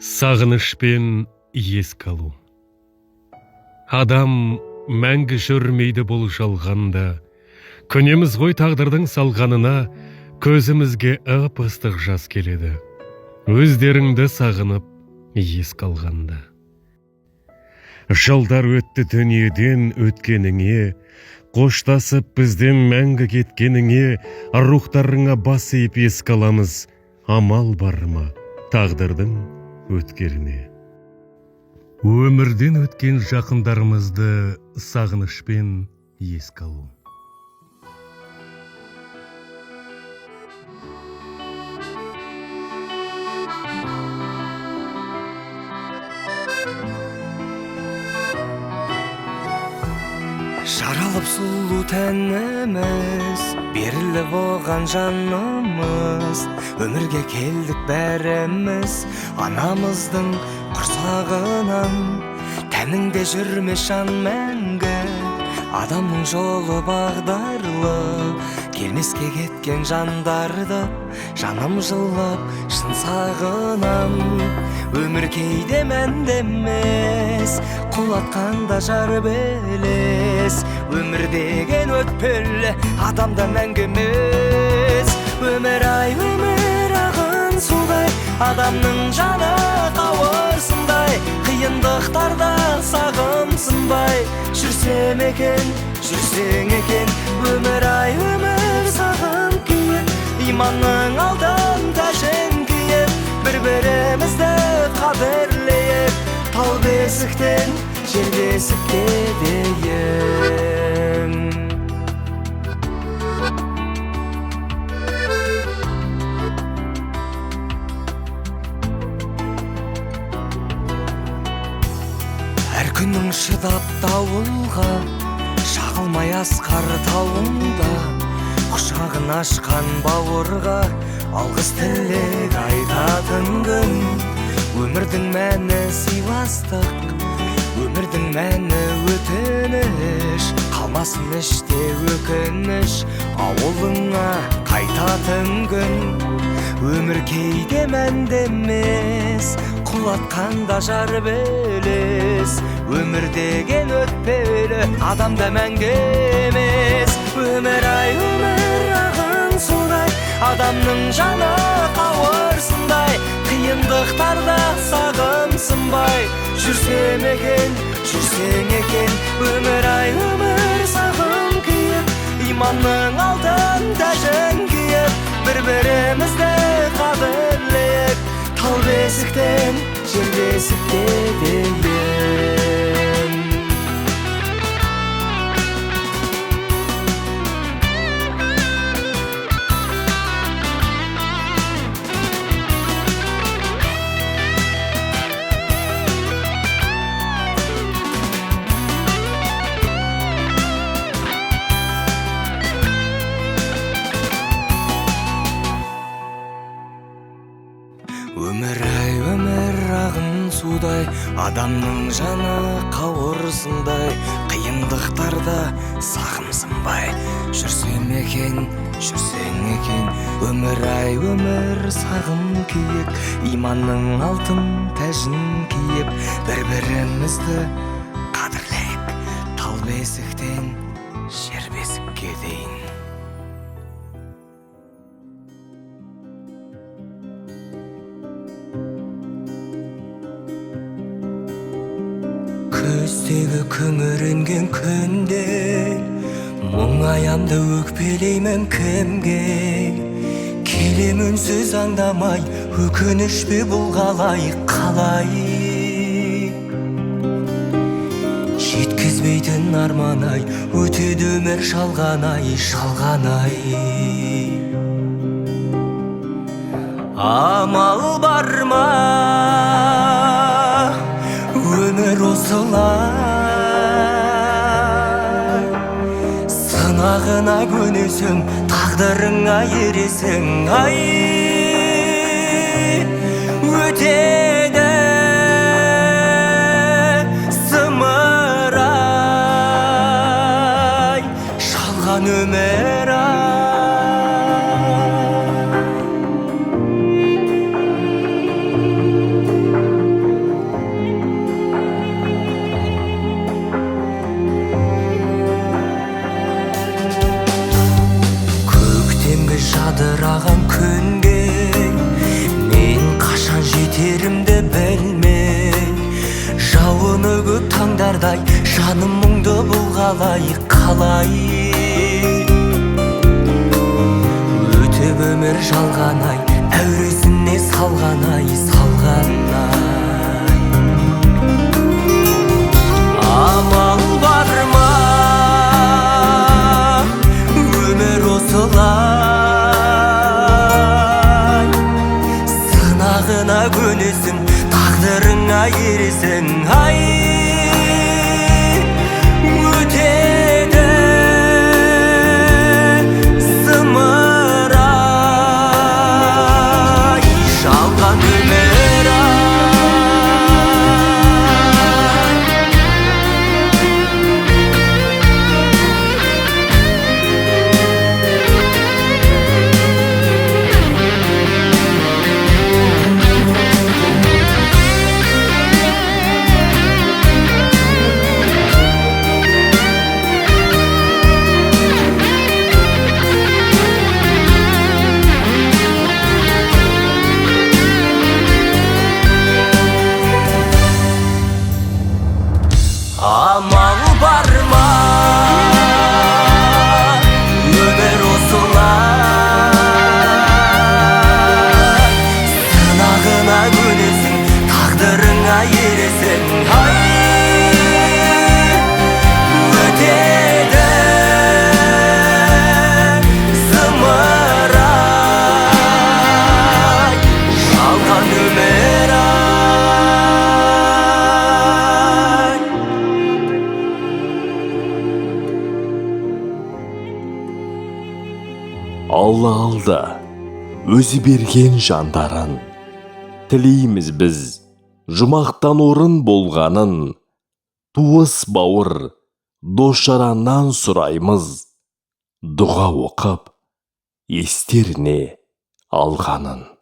Сағынышпен еске алу. Адам мәңгі жүрмейді бұл жалғанда. Көнеміз ғой тағдырдың салғанына, көзімізге ып-ыстық жас келеді. Өздеріңді сағынып еске алғанда. Жылдар өтті дүниеден өткеніңе, қоштасып бізден мәңгі кеткеніңе, рухтарыңа бас иіп еске аламыз. Амал бар ма тағдырдың өткеріне? Өмірден өткен жақындарымызды сағынышпен еске алу. Жаралып сұлу тәніміз, беріліп оған жанымыз, өмірге келдік бәріміз анамыздың құрсағынан. Тәніңде жүрме жан мәңгі, адамның жолы бағдарлы, келмеске кеткен жандарды жаным жылап шын сағынам. Өмір кейде мәнді емес, құлатқанда жар белес, өмір деген өтпелі, адамда мәңгі емес. Өмір ай, өмір ағын судай, адамның жаны қауырсындай, қиындықтарда сағымсынбай жүрсем екен, жүрсең екен. Өмір ай, өмір сағым күйіп, иманның алдын тәжін киіп, бір-бірімізді қадірлейік, тау бесіктен жер бесікке дейін. Әр күнің шыдап дауылға, шағылмай асқар тауында, құшағын ашқан бауырға алғыс тілек айтатын күн. Өмірдің мәні сыйластық, өмірдің мәні өтініш, қалмасын іште өкініш, ауылыңа қайтатын күн. Өмір кейде мәнді емес, құлатқанда жар белес, өмір деген өтпелі, адамда мәңгі емес. Өмір ай, өмір ағын судай, адамның жаны қауырсындай, қиындықтарда сағымсынбай жүрсем екен, жүрсең екен. Өмір ай, өмір сағым күйіп, иманның алтын тәжін киіп, бір-бірімізді қадірлейік, тау бесіктен жер бесікке дейін. Өмір ай, өмір ағын судай, адамның жаны қауырсындай, қиындықтарда сағымсынбай жүрсем екен, жүрсең екен. Өмір ай, өмір сағым күйік, иманның алтын тәжін киіп, бір-бірімізді қадірлейік, тал бесіктен жер бесікке дейін. Көздегі күңіренген күнде мұңаямды өкпелеймін кімге? Келем үнсіз аңдамай, өкініш пе бұл қалай, қалай? Жеткізбейтін арман-ай, өтеді өмір шалған-ай, шалған-ай. Амал бар ма өмір осылай? Сынағына көнесің, тағдырыңа ересің, ай. Өтеді зымырай, шалған өмір ай. қандай жаным мұңды бұл қалай өтіп өмір жалғанай әуресіне салғанай амал бар ма өмір осылай сынағына көнесің тағдырыңа ересің өтеді зымырай жалған өмір амал бар ма өмір осылай сынағына көнесің тағдырыңа ересің өтеді зымырай жалған өмір Алла алда өзі берген жандарын тілейміз біз жұмақтан орын болғанын туыс бауыр дос-жараннан сұраймыз дұға оқып естеріне алғанын.